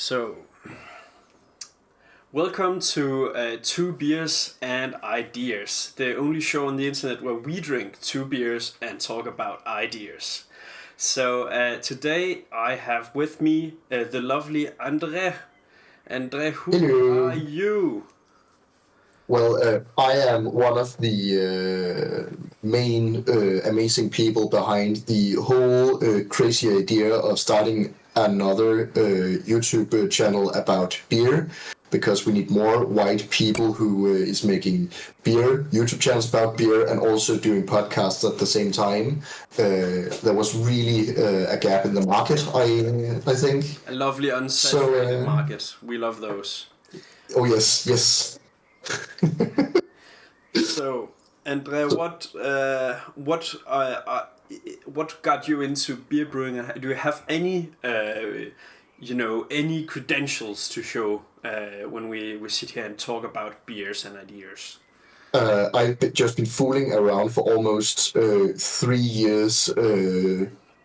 So, welcome to Two Beers and Ideas, the only show on the internet where we drink two beers and talk about ideas. So, today I have with me the lovely André. André, who are Hello. you? Well, I am one of the main amazing people behind the whole crazy idea of starting another YouTube channel about beer, because we need more white people who is making beer YouTube channels about beer and also doing podcasts at the same time. There was really a gap in the market, I think. A lovely So, unsaturated market. We love those. oh yes, yes. So, André, what got you into beer brewing? Do you have any any credentials to show when we sit here and talk about beers and ideas? Just been fooling around for almost 3 years,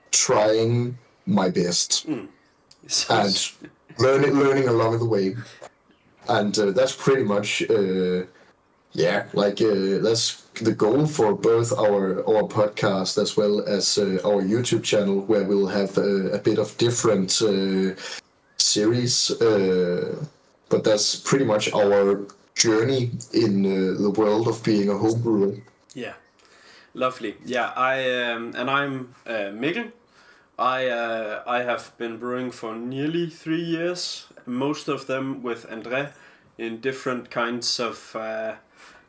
trying my best and Sounds learning along the way, and that's pretty much that's the goal for both our podcast as well as our YouTube channel, where we'll have a bit of different series, but that's pretty much our journey in the world of being a home brewer. yeah, lovely. Yeah, I'm Mikkel. I have been brewing for nearly 3 years, most of them with André in different kinds of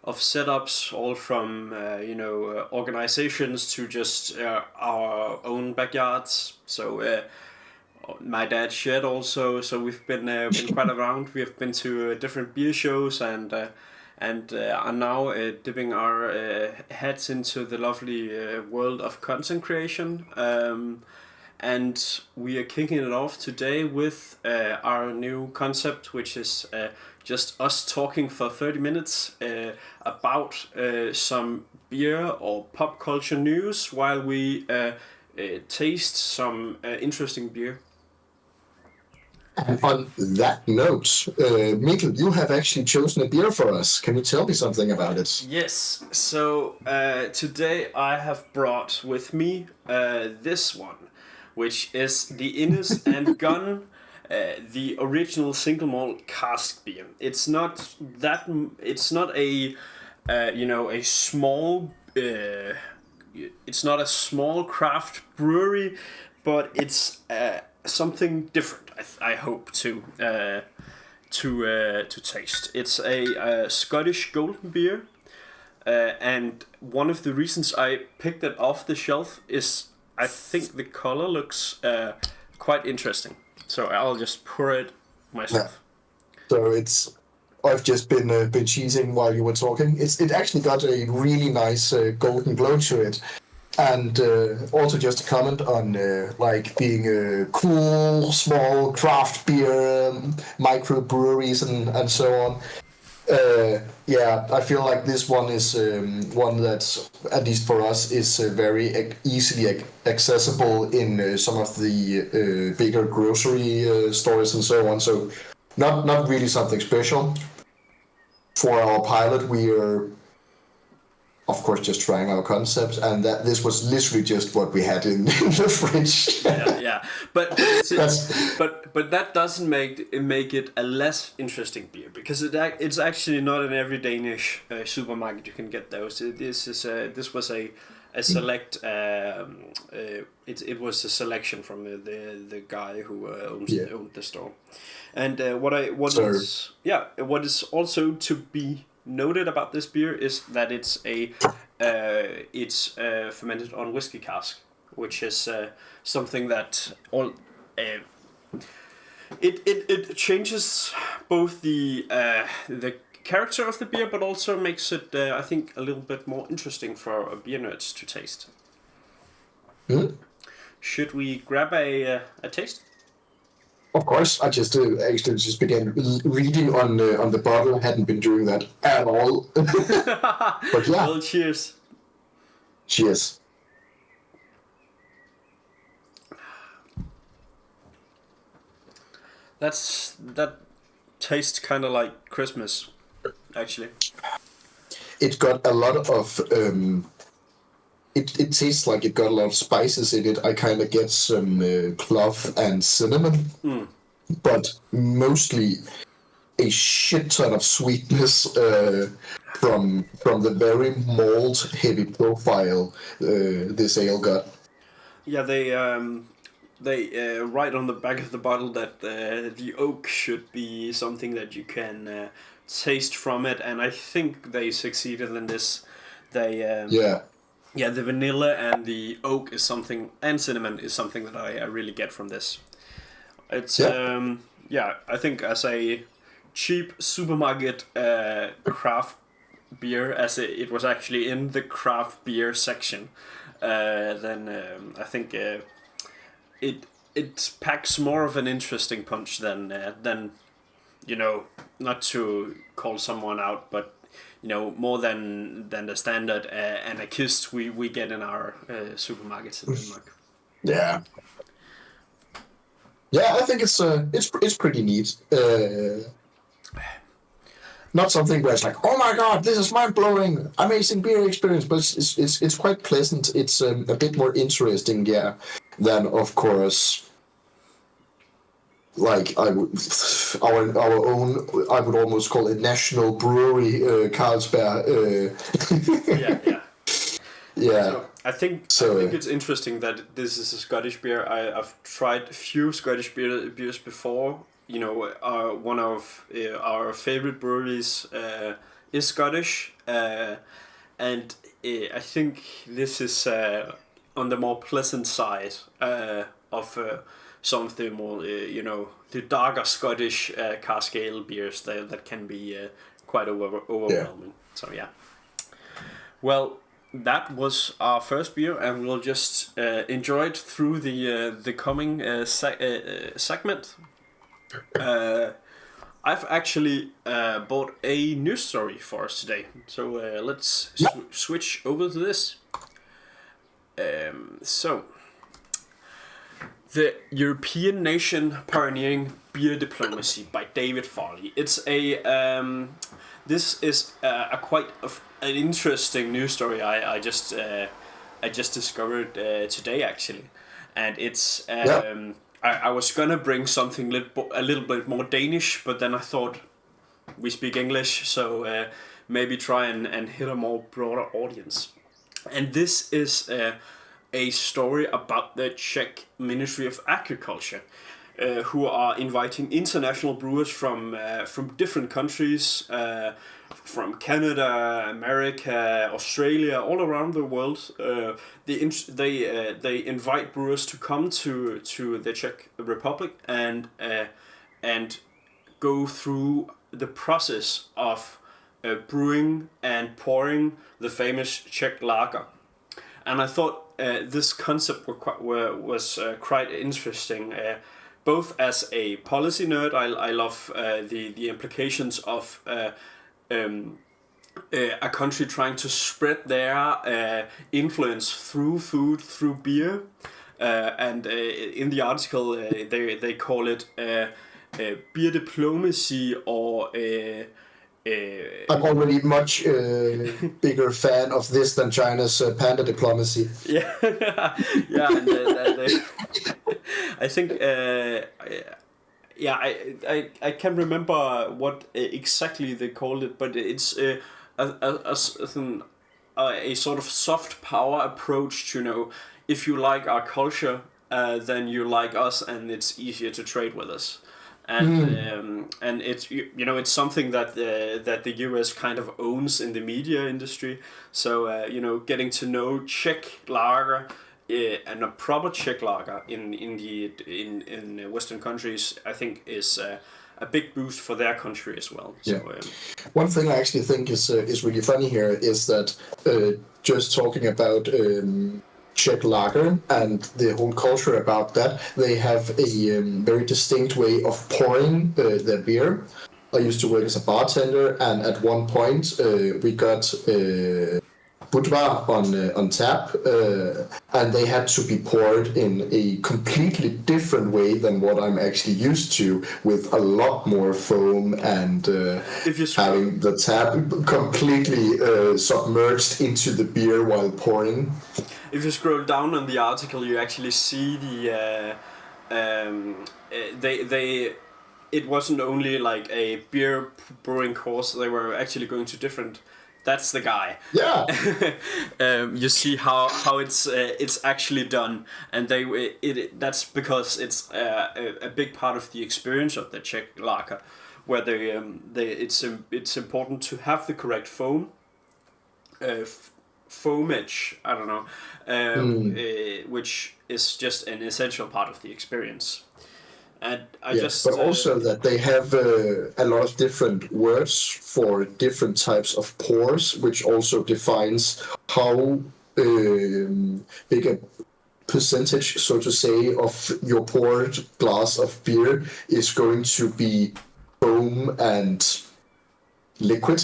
setups, all from organizations to just our own backyards. So my dad's shed also. So we've been quite around. We have been to different beer shows and are now dipping our heads into the lovely world of content creation. And we are kicking it off today with our new concept, which is just us talking for 30 minutes about some beer or pop culture news while we taste some interesting beer. And on that note, Mikkel, you have actually chosen a beer for us. Can you tell me something about it? Yes, so today I have brought with me this one, which is the Innis and Gunn, the original single malt cask beer. It's not that. It's not a, a small. It's not a small craft brewery, but it's something different. I hope to taste. It's a Scottish golden beer, and one of the reasons I picked it off the shelf is I think the color looks quite interesting. So I'll just pour it Yeah. myself. So it's I've just been cheesing while you were talking. It actually got a really nice golden glow to it. And also just a comment on like being a cool small craft beer microbreweries and so on. Yeah, I feel like this one is one that's, at least for us, is very easily accessible in some of the bigger grocery stores and so on. So not really something special. For our pilot, we are of course just trying our concept, and that this was literally just what we had in the fridge. Yeah, That's but that doesn't make it a less interesting beer because it's actually not in every Danish supermarket you can get those. This was a select it was a selection from the guy who yeah. owned the store, and So what is also to be noted about this beer is that it's fermented on whiskey cask, which is something that all it changes both the character of the beer, but also makes it I think a little bit more interesting for beer nerds to taste. hmm? Should we grab a taste? Of course, I just actually just began reading on the bottle. Hadn't been doing that at all. But yeah, Well, cheers. cheers. that tastes kind of like Christmas, actually. It got a lot of it tastes like it got a lot of spices in it. I kind of get some clove and cinnamon, but mostly a shit ton of sweetness from the very malt heavy profile this ale got. Yeah, they write on the back of the bottle that the oak should be something that you can taste from it, and I think they succeeded in this. They Yeah. Yeah, the vanilla and the oak is something, and cinnamon is something that I really get from this. It's Yeah. yeah, I think as a cheap supermarket craft beer, as it was actually in the craft beer section, then I think it it packs more of an interesting punch than you know, not to call someone out, but you know, more than the standard anarchist we get in our supermarkets in Denmark. Yeah. Yeah, I think it's pretty neat. Not something where it's like, oh my god, this is mind blowing, amazing beer experience, but it's quite pleasant. It's a bit more interesting, yeah, than of course, like I would our own, I would almost call it national brewery, Carlsberg. Yeah, yeah. Yeah. So I think it's interesting that this is a Scottish beer. I've tried a few Scottish beers before. You know, one of our favorite breweries is Scottish, and I think this is on the more pleasant side of some of the more you know, the darker Scottish cask ale beers that can be quite overwhelming. So yeah. Well, that was our first beer, and we'll just enjoy it through the coming segment. I've actually bought a news story for us today, so let's switch over to this. So, the European nation pioneering beer diplomacy by David Farley. It's a this is a quite an interesting news story. I just discovered today actually, and it's I was gonna bring something a little bit more Danish, but then I thought we speak English, so maybe try and hit a more broader audience. And this is a story about the Czech Ministry of Agriculture, who are inviting international brewers from different countries, from Canada, America, Australia, all around the world. They invite brewers to come to the Czech Republic and go through the process of brewing and pouring the famous Czech lager. And I thought this concept was quite interesting. Both as a policy nerd, I love the implications of a country trying to spread their influence through food, through beer, and in the article they call it beer diplomacy, or I'm already much bigger fan of this than China's panda diplomacy. yeah, yeah, and I think yeah, I can't remember what exactly they called it, but it's a sort of soft power approach to, you know, if you like our culture, then you like us, and it's easier to trade with us. And it's, you know, it's something that the US kind of owns in the media industry. So you know, getting to know Czech lager and a proper Czech lager in Western countries, I think is a big boost for their country as well. Yeah. So, one thing I actually think is really funny here is that just talking about Czech lager and the whole culture about that, they have a very distinct way of pouring their beer. I used to work as a bartender, and at one point we got boudoir on tap, and they had to be poured in a completely different way than what I'm actually used to, with a lot more foam and having the tap completely submerged into the beer while pouring. If you scroll down on the article, you actually see they it wasn't only like a beer brewing course. They were actually going to different. That's the guy. Yeah. You see how it's actually done, and that's because it's a big part of the experience of the Czech lager, where it's important to have the correct foam. Foamage, I don't know, which is just an essential part of the experience. And but also that they have a lot of different words for different types of pours, which also defines how big a percentage, so to say, of your poured glass of beer is going to be foam and liquid.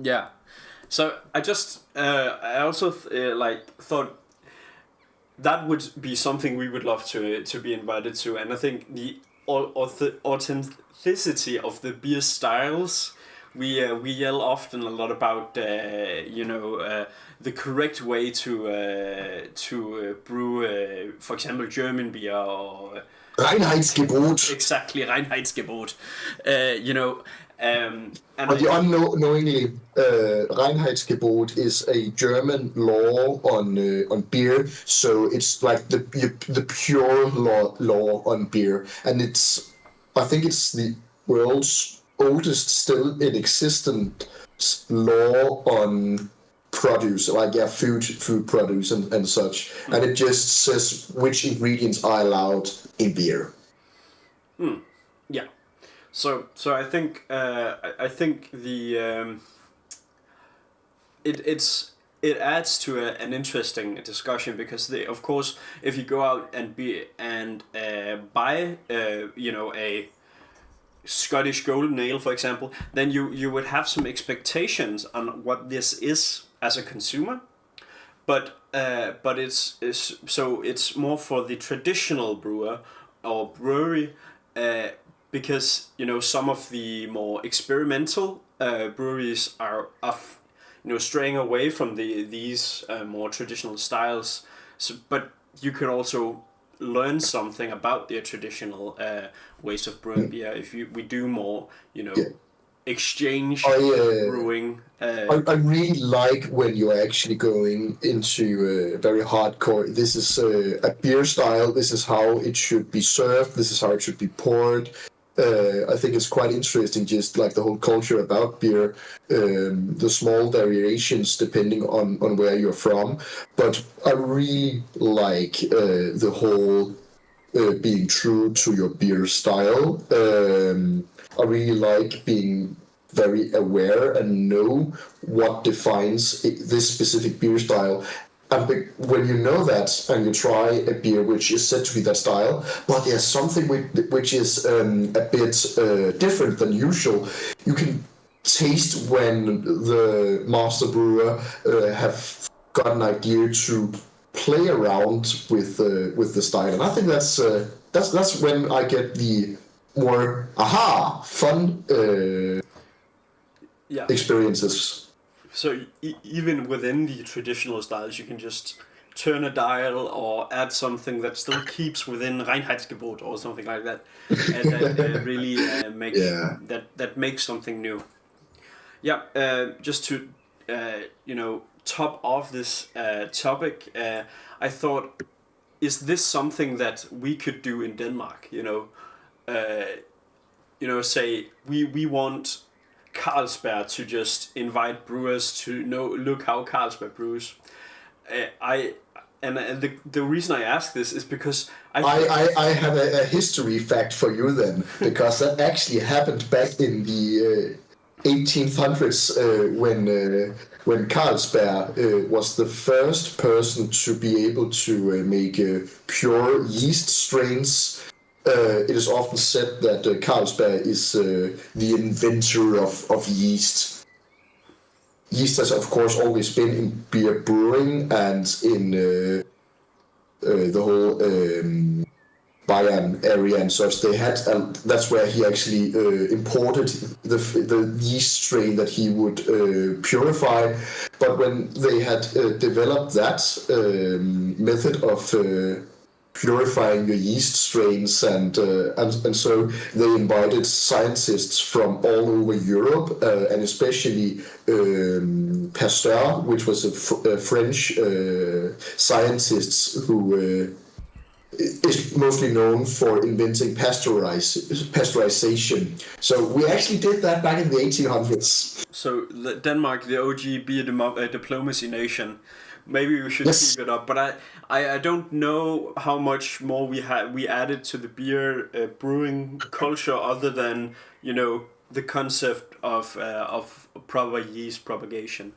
Yeah. So I also thought that would be something we would love to be invited to, and I think the authenticity of the beer styles. We yell often a lot about the correct way to brew, for example, German beer or Reinheitsgebot. Exactly, Reinheitsgebot. And the unknowingly, Reinheitsgebot is a German law on beer, so it's like the pure law on beer, and I think it's the world's oldest still in existent law on produce, like food produce and such, and it just says which ingredients are allowed in beer. Yeah. So I think the it adds to an interesting discussion, because of course, if you go out and buy a Scottish Golden Ale, for example, then you would have some expectations on what this is as a consumer, but it's more for the traditional brewer or brewery, because some of the more experimental breweries are straying away from these more traditional styles. So, but you could also learn something about their traditional ways of brewing beer if we do more exchange brewing. I really like when you're actually going into very hardcore. This is a beer style. This is how it should be served. This is how it should be poured. I think it's quite interesting, just like the whole culture about beer, the small variations depending on where you're from. But I really like the whole being true to your beer style. I really like being very aware and know what defines this specific beer style. And when you know that and you try a beer which is said to be that style, but there's something which is a bit different than usual, you can taste when the master brewer have got an idea to play around with the style, and I think that's when I get the more fun experiences. So even within the traditional styles, you can just turn a dial or add something that still keeps within Reinheitsgebot or something like that, and that really makes that makes something new. Yeah, just to top off this topic, I thought, is this something that we could do in Denmark? Say we want Carlsberg to just invite brewers to look how Carlsberg brews. The reason I ask this is because I have a history fact for you then, because that actually happened back in the 1800s when Carlsberg was the first person to be able to make pure yeast strains. It is often said that Carlsberg is the inventor of yeast. yeast has of course always been in beer brewing and in the whole Bayern area and such. They had that's where he actually imported the yeast strain that he would purify. But when they had developed that method of purifying your yeast strains and so they invited scientists from all over Europe and especially Pasteur, which was a French scientist who is mostly known for inventing pasteurization. So we actually did that back in the 1800s. So Denmark, the OG beer diplomacy nation. Maybe we should keep it up, but I don't know how much more we added to the beer brewing culture other than the concept of proper yeast propagation.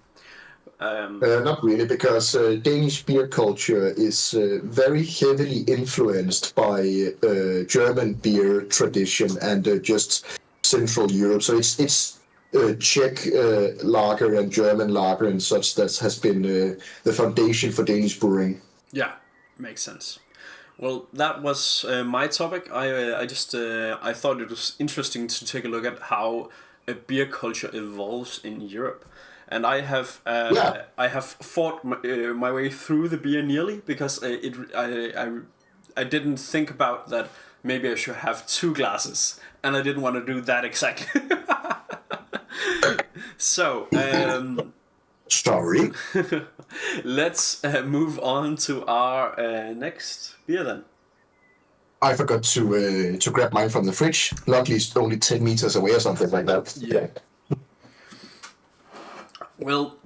Not really, because Danish beer culture is very heavily influenced by German beer tradition and just Central Europe. So it's Czech lager and German lager and such that has been the foundation for Danish brewing. Yeah, makes sense. Well, that was my topic. I thought it was interesting to take a look at how a beer culture evolves in Europe. And I have fought my way through the beer nearly because I didn't think about that maybe I should have 2 glasses, and I didn't want to do that exactly. So sorry. Let's move on to our next beer then. I forgot to grab mine from the fridge. Luckily, it's only 10 meters away or something like that. Yeah. Well,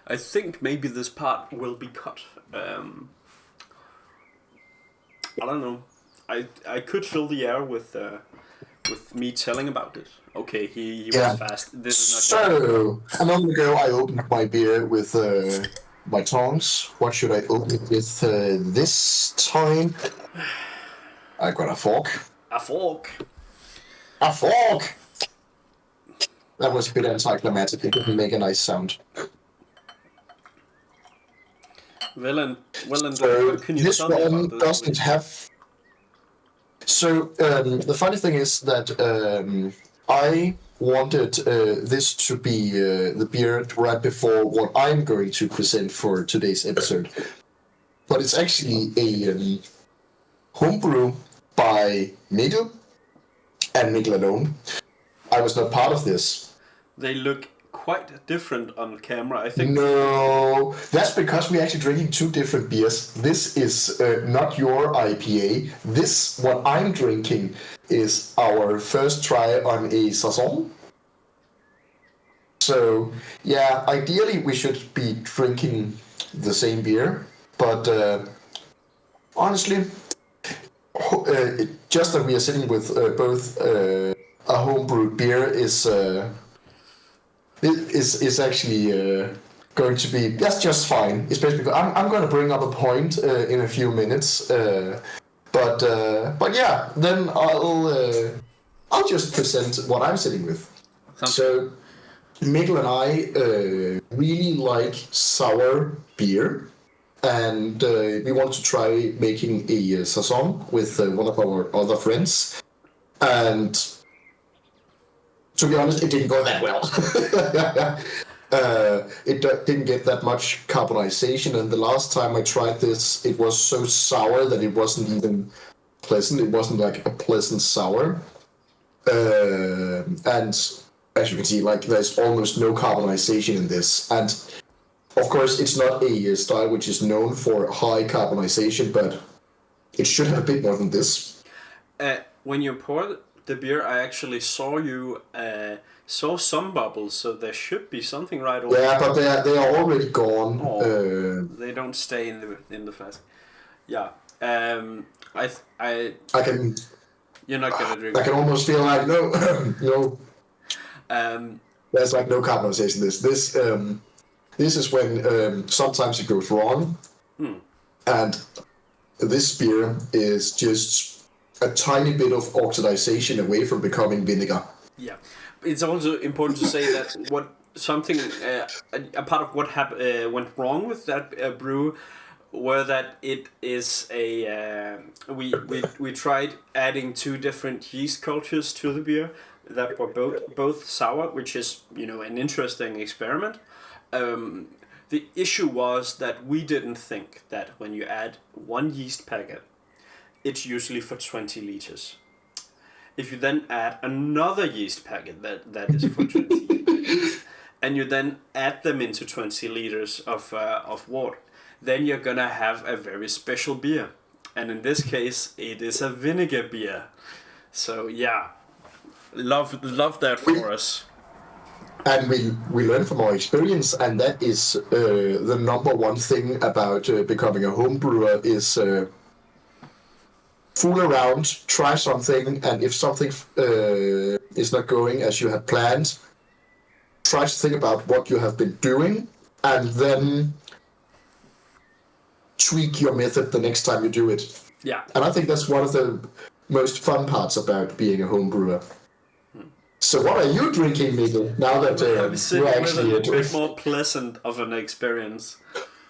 I think maybe this part will be cut. I don't know. I could fill the air with me telling about it. Okay, he was fast. This is not. So a moment ago, I opened my beer with my tongs. What should I open it with this time? I got a fork. A fork. A fork! That was a bit anticlimactic. It didn't make a nice sound. Well, and so can you this tell me one about this doesn't have. So the funny thing is that I wanted this to be the beer right before what I'm going to present for today's episode, but it's actually a homebrew by Mikkel. And Mikkel alone. I was not part of this. They look quite different on camera, I think. No, that's because we're actually drinking 2 different beers. This is not your IPA. This, what I'm drinking, is our first try on a Saison. So, yeah, ideally we should be drinking the same beer. But honestly, just that we are sitting with both a homebrewed beer is actually going to be just fine. Especially because I'm going to bring up a point in a few minutes, but yeah, then I'll just present what I'm sitting with. So Mikkel and I really like sour beer. And we wanted to try making a saison with one of our other friends. And to be honest, it didn't go that well. It didn't get that much carbonization. And the last time I tried this, it was so sour that it wasn't even pleasant. It wasn't like a pleasant sour. And as you can see, like there's almost no carbonization in this. And of course, it's not a style which is known for high carbonization, but it should have a bit more than this. When you poured the beer, I actually saw you saw some bubbles, so there should be something right away. Yeah, but they are already gone. They don't stay in the flask. Yeah. I can. You're not gonna drink. I can almost feel like no. There's like no carbonization. This is when sometimes it goes wrong, and this beer is just a tiny bit of oxidization away from becoming vinegar. Yeah, it's also important to say that a part of what went wrong with that brew were that it is we tried adding two different yeast cultures to the beer that were both sour, which is an interesting experiment. The issue was that we didn't think that when you add one yeast packet, it's usually for 20 liters. If you then add another yeast packet that is for 20 liters, and you then add them into 20 liters of water, then you're gonna have a very special beer. And in this case, it is a vinegar beer. So yeah, love that for us. And we learn from our experience, and that is the number one thing about becoming a home brewer is fool around, try something, and if something is not going as you had planned, try to think about what you have been doing, and then tweak your method the next time you do it. Yeah. And I think that's one of the most fun parts about being a home brewer. So what are you drinking, Mikkel, now that you're actually a bit more pleasant of an experience?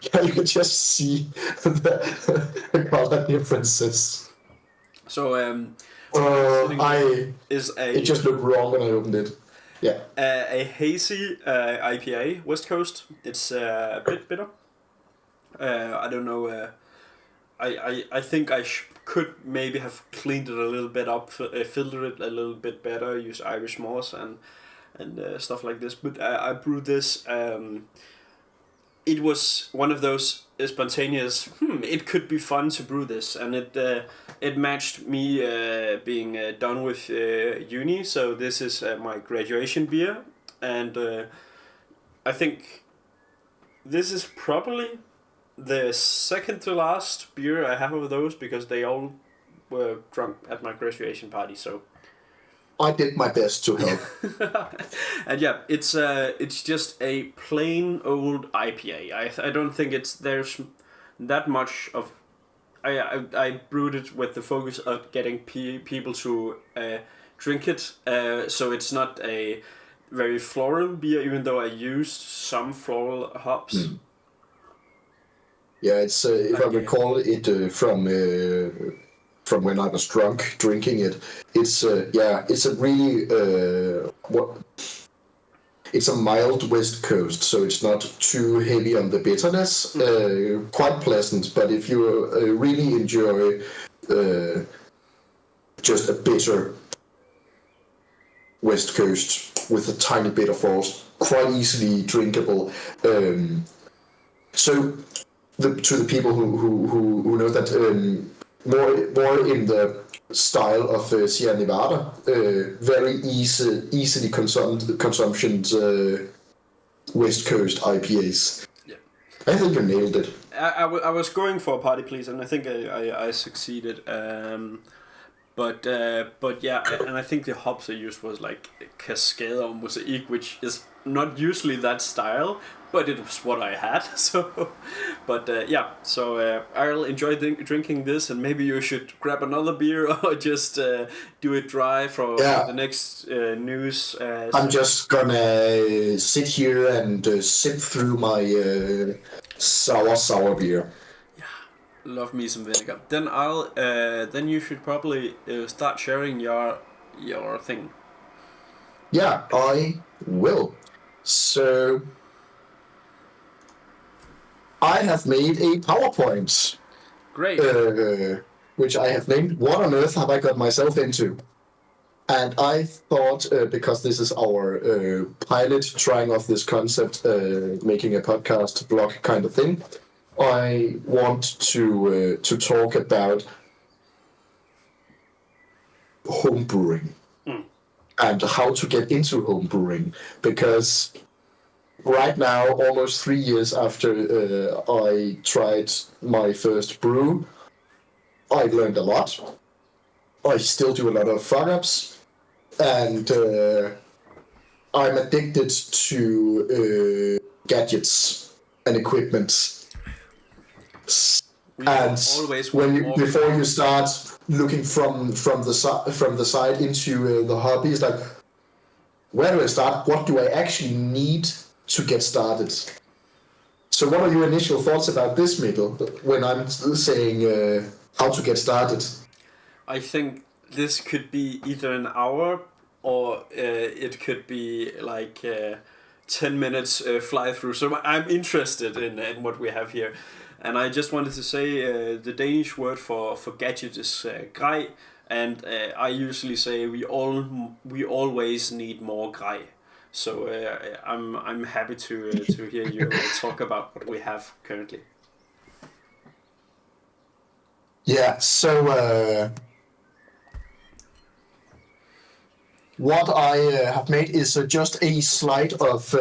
Yeah, you can just see the color differences. So it just looked wrong when I opened it. Yeah. A hazy IPA, West Coast. It's a bit bitter. I don't know. I think I could maybe have cleaned it a little bit up, filtered it a little bit better, use Irish moss and stuff like this. But I brewed this. It was one of those spontaneous. It could be fun to brew this, and it matched me being done with uni. So this is my graduation beer, and I think this is probably the second to last beer I have of those, because they all were drunk at my graduation party. So I did my best to help. And yeah, it's just a plain old IPA. I don't think there's that much of. I brewed it with the focus of getting people to drink it. So it's not a very floral beer, even though I used some floral hops. Mm. Yeah, it's if I recall it from when I was drunk drinking it. It's it's a really it's a mild West Coast, so it's not too heavy on the bitterness. Quite pleasant, but if you really enjoy just a bitter West Coast with a tiny bit of force, quite easily drinkable. So to the people who know that more in the style of Sierra Nevada, very easily consumptions West Coast IPAs. Yeah, I think you nailed it. I was going for a party please, and I think I succeeded. But yeah, and I think the hops I used was like Cascade or Mosaic, which is not usually that style, but it was what I had. So, but so I'll enjoy drinking this, and maybe you should grab another beer or just do it dry for the next news. I'm just gonna sit here and sip through my sour beer. Love me some vinegar. Then then you should probably start sharing your thing. Yeah, I will. So I have made a PowerPoint. Great. Which I have named "What on Earth Have I Got Myself Into?" And I thought, because this is our pilot trying off this concept, making a podcast blog kind of thing, I want to talk about home brewing and how to get into home brewing, because right now, almost 3 years after I tried my first brew, I learned a lot. I still do a lot of fuck-ups, and I'm addicted to gadgets and equipment. And before you start looking from the side into the hobby, it's like, where do I start? What do I actually need to get started? So what are your initial thoughts about this, Mikkel, when I'm saying how to get started? I think this could be either an hour or it could be like 10 minutes fly through. So I'm interested in what we have here. And I just wanted to say the Danish word for gadget is grej, and I usually say we always need more grej. So I'm happy to hear you talk about what we have currently. Yeah, so what I have made is just a slide of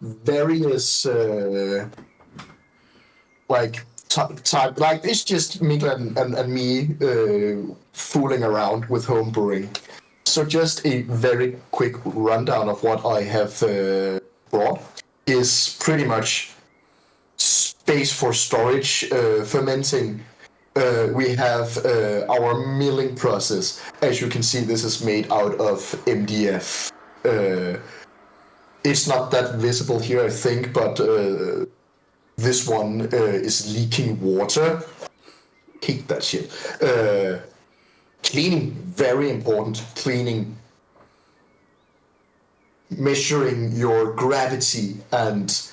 various like type. Like it's just Mikkel and me fooling around with home brewing. So just a very quick rundown of what I have brought is pretty much space for storage, fermenting. We have our milling process. As you can see, this is made out of MDF. It's not that visible here, I think, but this one is leaking water. Hate that shit. Cleaning, very important. Cleaning, measuring your gravity, and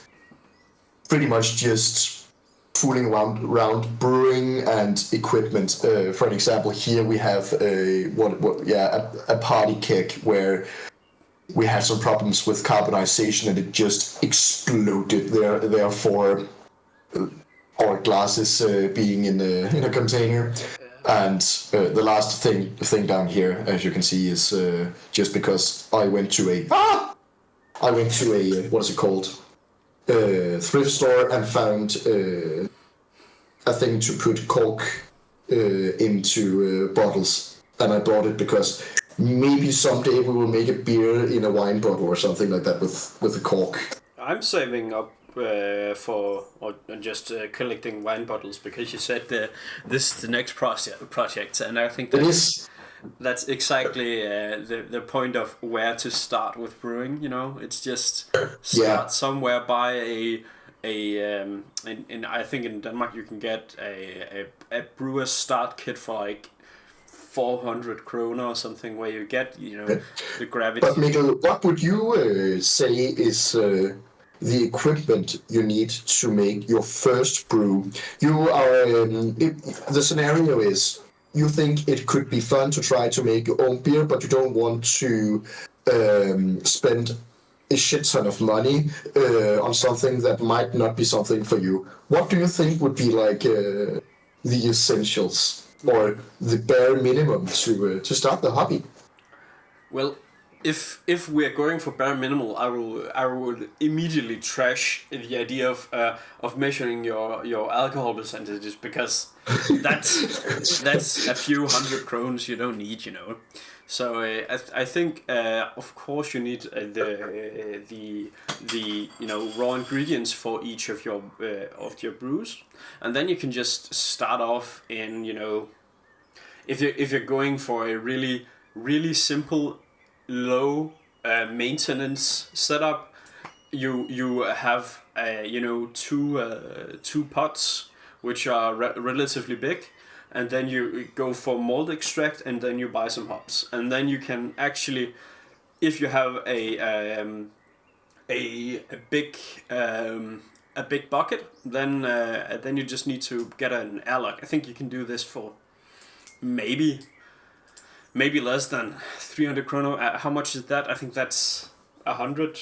pretty much just fooling around brewing and equipment. For an example, here we have a party keg where we had some problems with carbonization and it just exploded. Therefore, our glasses being in a container. And the last thing down here, as you can see, is just because I went to a what is it called? Thrift store and found a thing to put cork into bottles, and I bought it because maybe someday we will make a beer in a wine bottle or something like that with a cork. I'm saving up for or just collecting wine bottles because you said this is the next project, and I think that's exactly the point of where to start with brewing. You know, it's just start somewhere, buy and I think in Denmark you can get a brewer's start kit for like 400 kroner or something, where you get the gravity. But Mikkel, what would you say is the equipment you need to make your first brew? You are the scenario is you think it could be fun to try to make your own beer, but you don't want to spend a shit ton of money on something that might not be something for you. What do you think would be like the essentials or the bare minimum to start the hobby? Well, if we're going for bare minimal, I will immediately trash the idea of measuring your alcohol percentages, because that's a few hundred krones you don't need, you know. So I think of course you need the raw ingredients for each of your brews, and then you can just start off in if you're going for a really simple low maintenance setup, you have two pots which are relatively big, and then you go for malt extract, and then you buy some hops, and then you can actually, if you have a big bucket, then you just need to get an airlock. I think you can do this for maybe less than 300 kroner. How much is that? I think that's $100.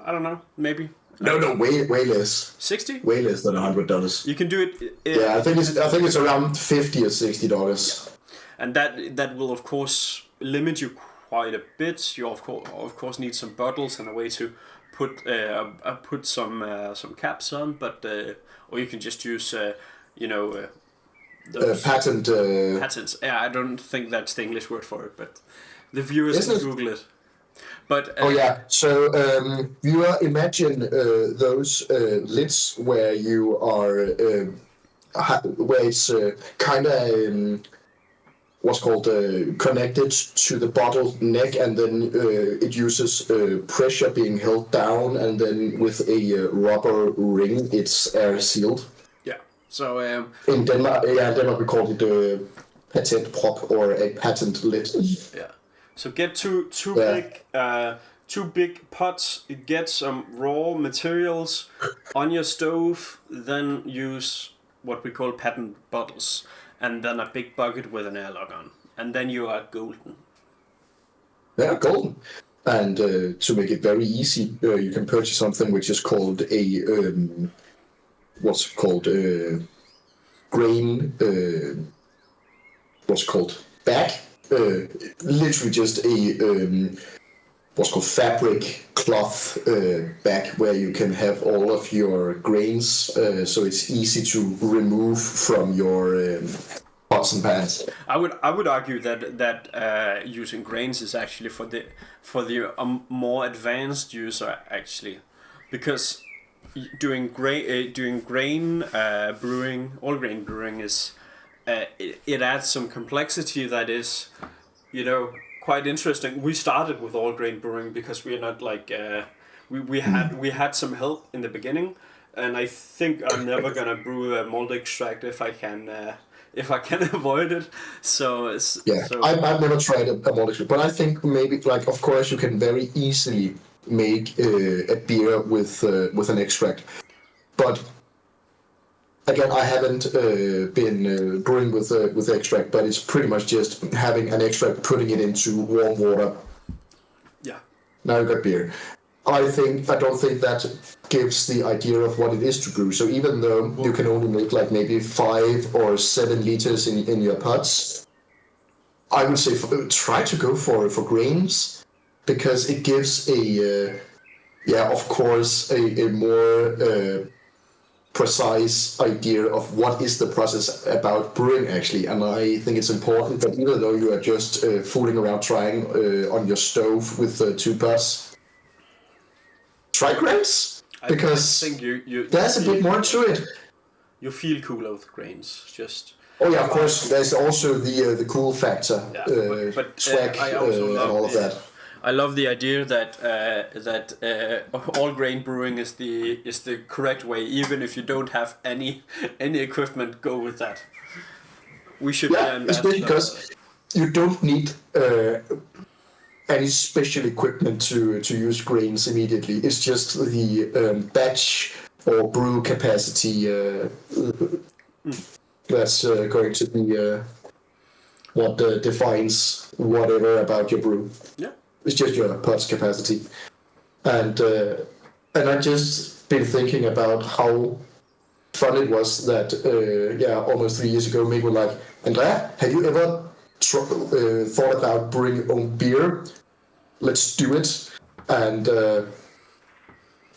I don't know. Maybe. No, way less. 60? Way less than $100. You can do it. Yeah, I think it's around $50 or $60. Yeah. And that will of course limit you quite a bit. You of course need some bottles and a way to put some caps on, but or you can just use those patents. Yeah, I don't think that's the English word for it, but the viewers can Google it. But so viewer, imagine those lids where you are where it's kind of what's called connected to the bottle neck, and then it uses pressure being held down, and then with a rubber ring, it's air sealed. Yeah. So in Denmark we call it a patent prop or a patent lid. Yeah. So get two big pots. Get some raw materials on your stove. Then use what we call patent bottles, and then a big bucket with an airlock on, and then you are golden. Yeah, golden. And to make it very easy, you can purchase something which is called a grain. Bag. Literally just a what's called fabric cloth bag where you can have all of your grains, so it's easy to remove from your pots and pans. I would argue that using grains is actually for the more advanced user actually, because doing grain brewing, all grain brewing is it adds some complexity that is, quite interesting. We started with all grain brewing because we're not like we had some help in the beginning, and I think I'm never gonna brew a malt extract if I can avoid it. So I've never tried a malt extract, but I think maybe like of course you can very easily make a beer with an extract, but again, I haven't been brewing with extract, but it's pretty much just having an extract, putting it into warm water. Yeah. Now you got beer. I don't think that gives the idea of what it is to brew. So even though you can only make like maybe 5 or 7 liters in your pots, I would say try to go for grains, because it gives of course a more precise idea of what is the process about brewing actually. And I think it's important that even though you are just fooling around trying on your stove with 2 pots, try grains, because I think you there's a bit more to it. You feel cooler with grains, just. Oh yeah, of course. There's also the cool factor, but swag, I also and all of that. I love the idea that all grain brewing is the correct way, even if you don't have any equipment. Go with that. We should. Especially because you don't need any special equipment to use grains immediately. It's just the batch or brew capacity that's going to be what defines whatever about your brew. Yeah. It's just your pot's capacity. And I just been thinking about how fun it was that almost 3 years ago, Mikkel were like, André, have you ever thought about brewing your own beer? Let's do it. And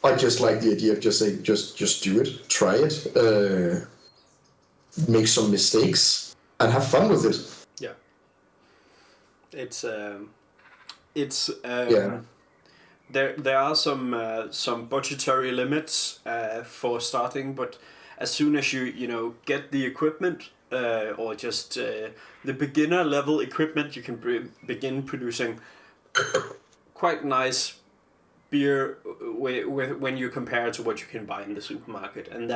I just like the idea of just saying, just do it, try it, make some mistakes, and have fun with it. Yeah. There are some budgetary limits for starting, but as soon as you get the equipment or just the beginner level equipment, you can begin producing quite nice beer when you compare it to what you can buy in the supermarket, and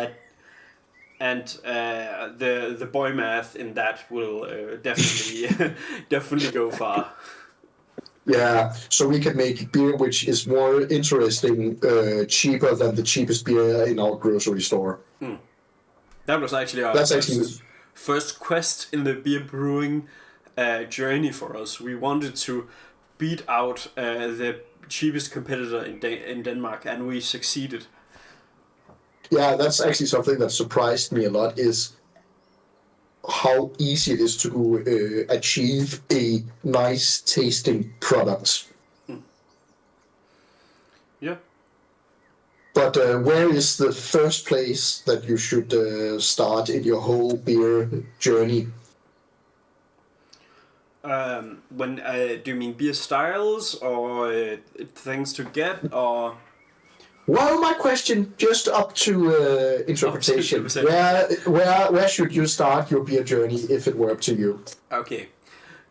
the boy math in that will definitely go far. Yeah, so we can make beer which is more interesting, cheaper than the cheapest beer in our grocery store. That was actually our first quest in the beer brewing journey for us. We wanted to beat out the cheapest competitor in Denmark, and we succeeded. Yeah, that's actually something that surprised me a lot, is how easy it is to achieve a nice tasting product. Yeah. But where is the first place that you should start in your whole beer journey? When do you mean beer styles or things to get, or? Well, my question just up to interpretation. Where should you start your beer journey if it were up to you? Okay,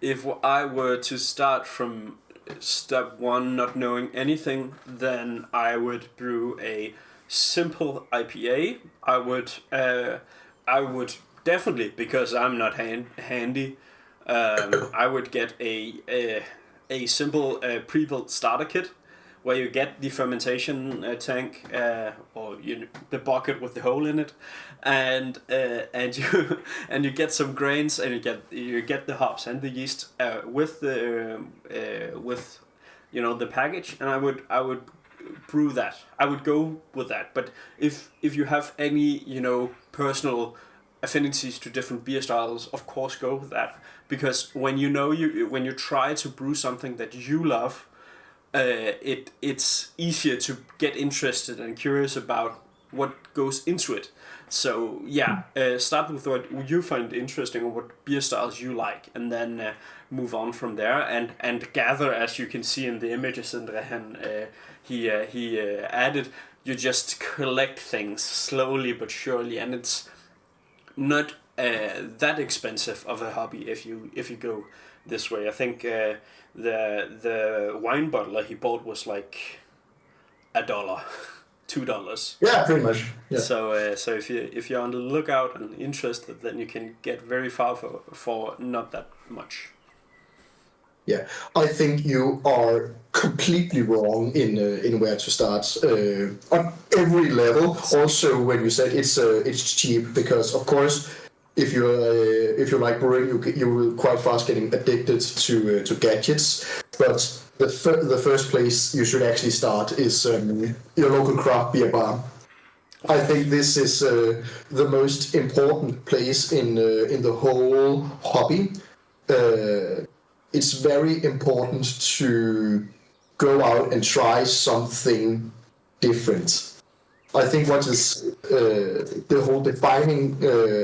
if I were to start from step one, not knowing anything, then I would brew a simple IPA. I would definitely, because I'm not handy. I would get a simple pre-built starter kit where you get the fermentation tank or the bucket with the hole in it, and you and you get some grains, and you get the hops and the yeast with the package, and I would brew that. I would go with that. But if you have any personal affinities to different beer styles, of course go with that, because when you try to brew something that you love, it's easier to get interested and curious about what goes into it. So yeah, start with what you find interesting or what beer styles you like, and then move on from there, and gather, as you can see in the images André he added. You just collect things slowly but surely, and it's not that expensive of a hobby if you go this way. I think the wine bottler he bought was like $1, $2. Yeah, pretty much. Yeah. So if you're on the lookout and interested, then you can get very far for not that much. Yeah, I think you are completely wrong in where to start on every level. Also, when you said it's cheap, because of course, if you like brewing, you will quite fast getting addicted to gadgets. But the first place you should actually start is your local craft beer bar. I think this is the most important place in the whole hobby. It's very important to go out and try something different. I think what is the whole defining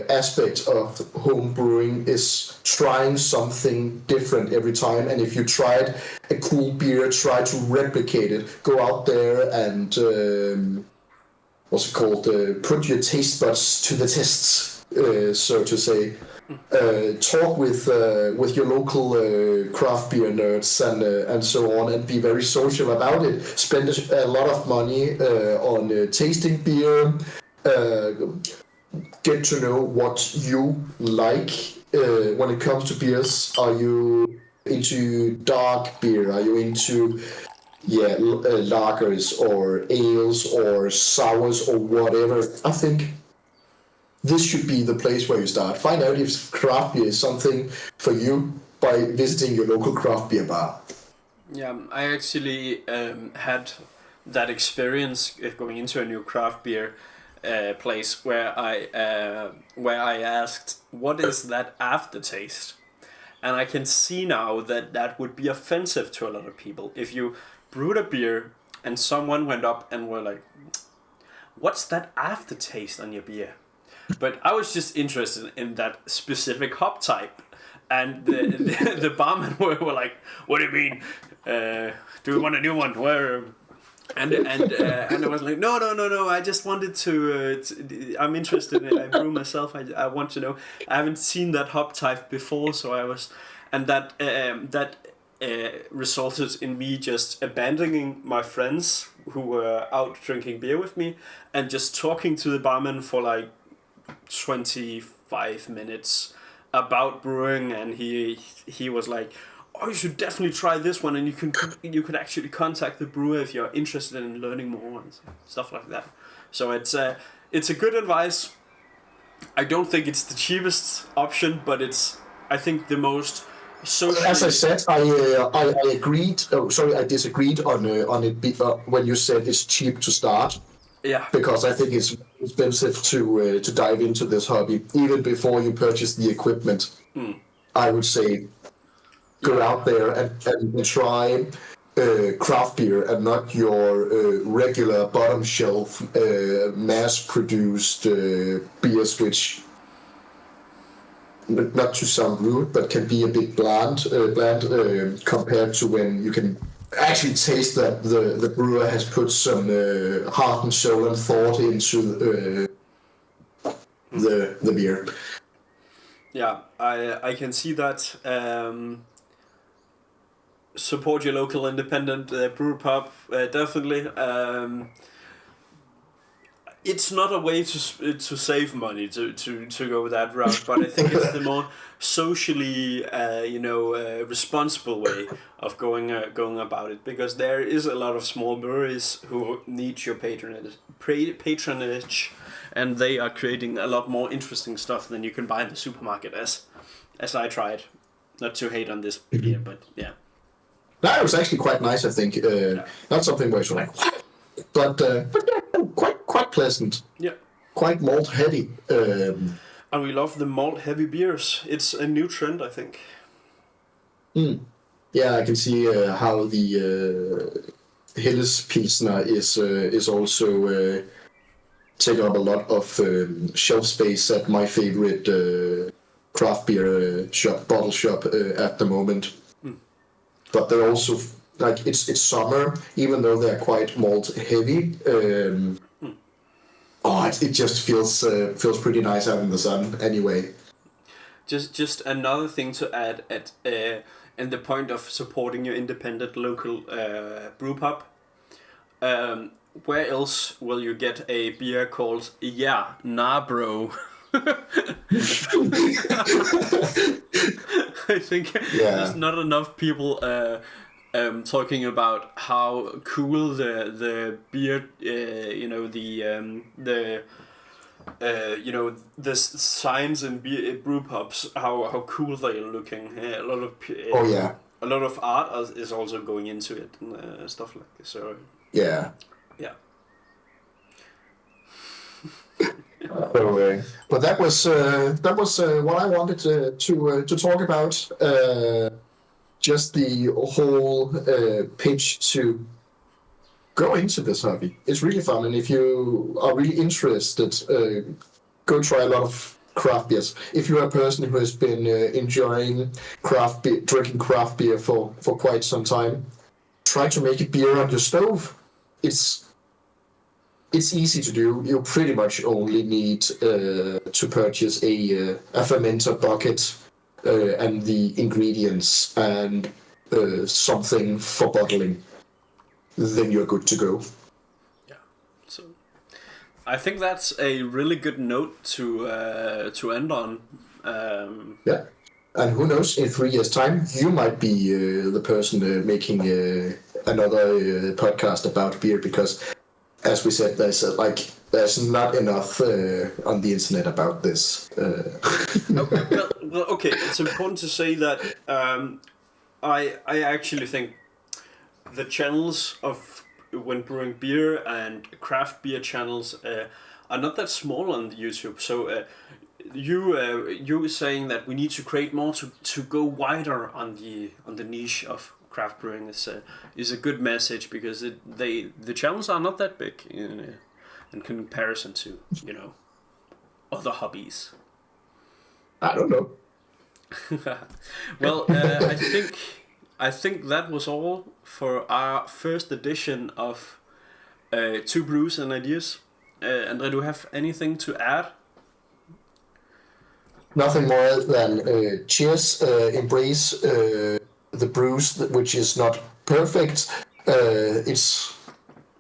aspect of home brewing is trying something different every time. And if you tried a cool beer, try to replicate it. Go out there and what's it called? Put your taste buds to the tests, so to say. Talk with your local craft beer nerds and so on, and be very social about it. Spend a lot of money on tasting beer. Get to know what you like when it comes to beers. Are you into dark beer? Are you into lagers or ales or sours or whatever? I think this should be the place where you start. Find out if craft beer is something for you by visiting your local craft beer bar. Yeah, I actually had that experience going into a new craft beer place where I asked, "What is that aftertaste?" And I can see now that would be offensive to a lot of people. If you brewed a beer and someone went up and were like, "What's that aftertaste on your beer?" But I was just interested in that specific hop type, and the barman were like, "What do you mean? Do we want a new one? Where?" And I was like, no. I just wanted to I'm interested. I brew myself. I want to know. I haven't seen that hop type before, so I was, and that resulted in me just abandoning my friends who were out drinking beer with me, and just talking to the barman for like 25 minutes about brewing, and he was like, "Oh, you should definitely try this one, and you could actually contact the brewer if you're interested in learning more and stuff like that." So it's a good advice. I don't think it's the cheapest option, but it's, I think, the most social. As I said, I agreed. Oh, sorry, I disagreed on it when you said it's cheap to start. Yeah. Because I think it's expensive to dive into this hobby even before you purchase the equipment. I would say go out there and try craft beer and not your regular bottom shelf mass-produced beers, which, not to sound rude, but can be a bit bland compared to when you can actually taste that the brewer has put some heart and soul and thought into the beer. Yeah, I can see that. Support your local independent brew pub, definitely. It's not a way to save money to go that route, but I think it's the more socially responsible way of going about it, because there is a lot of small breweries who need your patronage, and they are creating a lot more interesting stuff than you can buy in the supermarket. As I tried, not to hate on this beer, but yeah. That was actually quite nice, I think. Not something where you're like, but yeah, quite pleasant. Yeah. Quite malt heavy. And we love the malt heavy beers. It's a new trend, I think. Yeah, I can see how the Helles Pilsner is also taking up a lot of shelf space at my favorite craft beer bottle shop at the moment. But they're also like it's summer, even though they're quite malt heavy. It just feels pretty nice out in the sun anyway. Just another thing to add at and the point of supporting your independent local brew pub. Where else will you get a beer called Nah Bro? I think there's not enough people talking about how cool the beer, the signs in brew pubs, how cool they are looking. A lot of a lot of art is also going into it and stuff like this. So yeah. So, but that was what I wanted to talk about. Just the whole pitch to go into this hobby. It's really fun, and if you are really interested, go try a lot of craft beers. If you're a person who has been enjoying craft beer, drinking craft beer for quite some time, try to make a beer on your stove. It's easy to do. You pretty much only need to purchase a fermenter bucket and the ingredients and something for bottling. Then you're good to go. Yeah. So I think that's a really good note to end on. Yeah. And who knows, in 3 years' time, you might be the person making another podcast about beer, because, as we said, there's not enough on the internet about this. Okay. It's important to say that I actually think the channels of when brewing beer and craft beer channels are not that small on YouTube. So you saying that we need to create more to go wider on the niche of craft brewing is a good message, because the channels are not that big in comparison to other hobbies. I don't know. Well, I think that was all for our first edition of Two Brews and Ideas. André, do you have anything to add? Nothing more than cheers, embrace the brews, which is not perfect. It's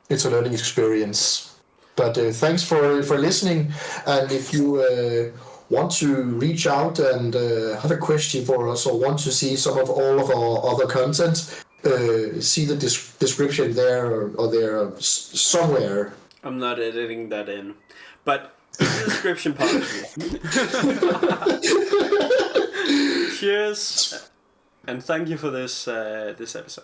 a learning experience. But thanks for listening. And if you want to reach out and have a question for us, or want to see some of all of our other content, see the description there or there somewhere. I'm not editing that in, but in the description part. Cheers, and thank you for this episode.